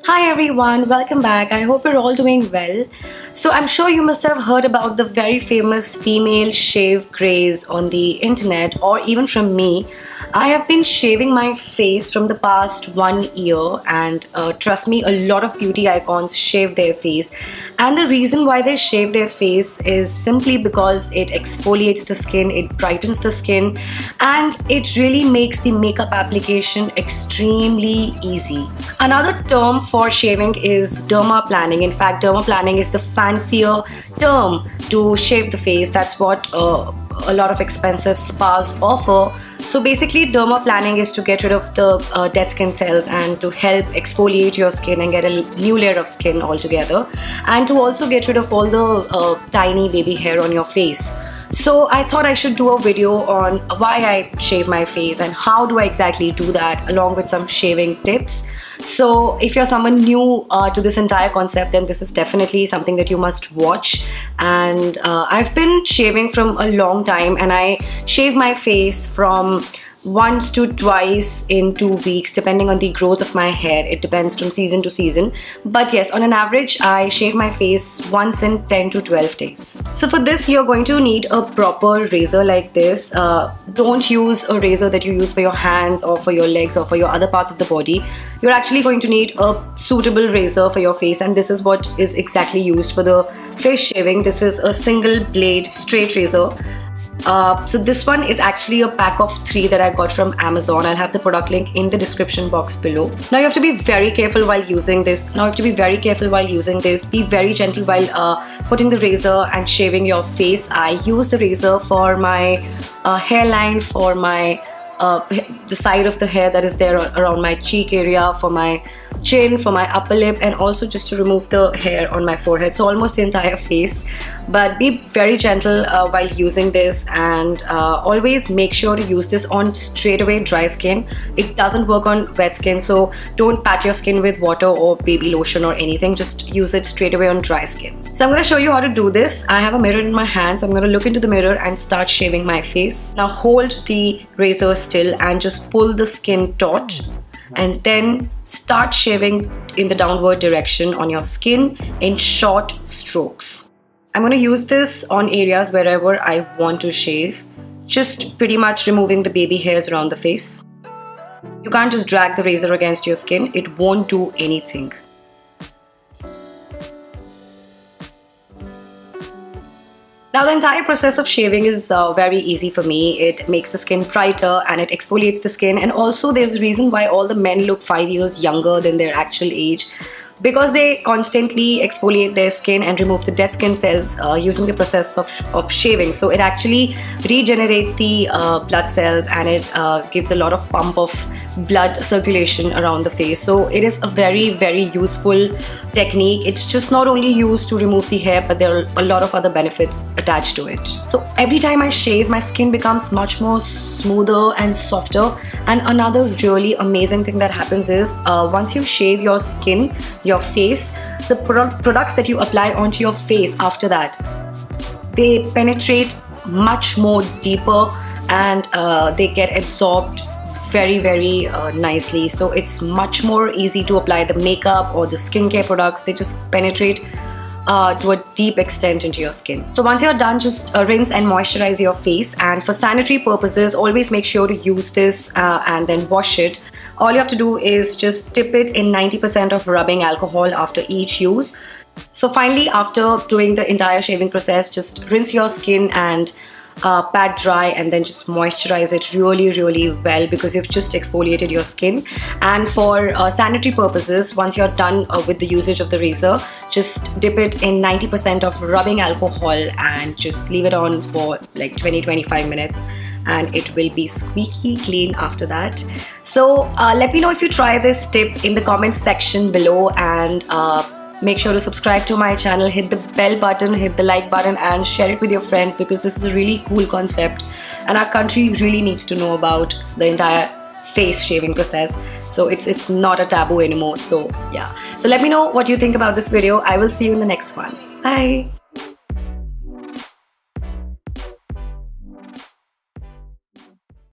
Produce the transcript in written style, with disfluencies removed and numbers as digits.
Hi everyone, welcome back. I hope you're all doing well. So I'm sure you must have heard about the very famous female shave craze on the internet or even from me. I have been shaving my face from the past 1 year and trust me, a lot of beauty icons shave their face. And the reason why they shave their face is simply because it exfoliates the skin, it brightens the skin, and it really makes the makeup application extremely easy. Another term for shaving is dermaplaning. In fact, dermaplaning is the fancier term to shave the face. That's what a lot of expensive spas offer. So basically, dermaplaning is to get rid of the dead skin cells and to help exfoliate your skin and get a new layer of skin altogether, and to also get rid of all the tiny baby hair on your face. So I thought I should do a video on why I shave my face and how do I exactly do that, along with some shaving tips. So if you're someone new to this entire concept, then this is definitely something that you must watch. And I've been shaving from a long time, and I shave my face from once to twice in 2 weeks, depending on the growth of my hair. It depends from season to season, but yes, on an average I shave my face once in 10 to 12 days. So for this, you're going to need a proper razor like this. Don't use a razor that you use for your hands or for your legs or for your other parts of the body. You're actually going to need a suitable razor for your face, and this is what is exactly used for the face shaving. This is a single blade straight razor. So this one is actually a pack of 3 that I got from Amazon. I'll have the product link in the description box below. Now you have to be very careful while using this. Be very gentle while putting the razor and shaving your face. I use the razor for my hairline, for my the side of the hair that is there around my cheek area, for my chin, for my upper lip, and also just to remove the hair on my forehead, so almost the entire face. But be very gentle while using this, and always make sure to use this on straightaway dry skin. It doesn't work on wet skin, so don't pat your skin with water or baby lotion or anything. Just use it straight away on dry skin. So I'm going to show you how to do this. I have a mirror in my hand, so I'm going to look into the mirror and start shaving my face. Now hold the razor still and just pull the skin taut, and then start shaving in the downward direction on your skin in short strokes. I'm going to use this on areas wherever I want to shave, just pretty much removing the baby hairs around the face. You can't just drag the razor against your skin, it won't do anything. Now the entire process of shaving is very easy for me. It makes the skin brighter and it exfoliates the skin, and also there's a reason why all the men look 5 years younger than their actual age, because they constantly exfoliate their skin and remove the dead skin cells using the process of shaving. So it actually regenerates the blood cells, and it gives a lot of pump of blood circulation around the face. So it is a very useful technique. It's just not only used to remove the hair, but there are a lot of other benefits attached to it. So every time I shave, my skin becomes much more smoother and softer. And another really amazing thing that happens is once you shave your skin, your face, the products that you apply onto your face after that, they penetrate much more deeper, and they get absorbed very nicely. So it's much more easy to apply the makeup or the skincare products. They just penetrate to a deep extent into your skin. So once you're done, just rinse and moisturize your face, and for sanitary purposes, always make sure to use this and then wash it. All you have to do is just dip it in 90% of rubbing alcohol after each use. So finally, after doing the entire shaving process, just rinse your skin and pat dry, and then just moisturize it really well, because you've just exfoliated your skin. And for sanitary purposes, once you're done with the usage of the razor, just dip it in 90% of rubbing alcohol and just leave it on for like 20-25 minutes, and it will be squeaky clean after that. So let me know if you try this tip in the comments section below, and make sure to subscribe to my channel, hit the bell button, hit the like button, and share it with your friends, because this is a really cool concept and our country really needs to know about the entire face shaving process. So it's not a taboo anymore. So yeah, so let me know what you think about this video. I will see you in the next one. Bye.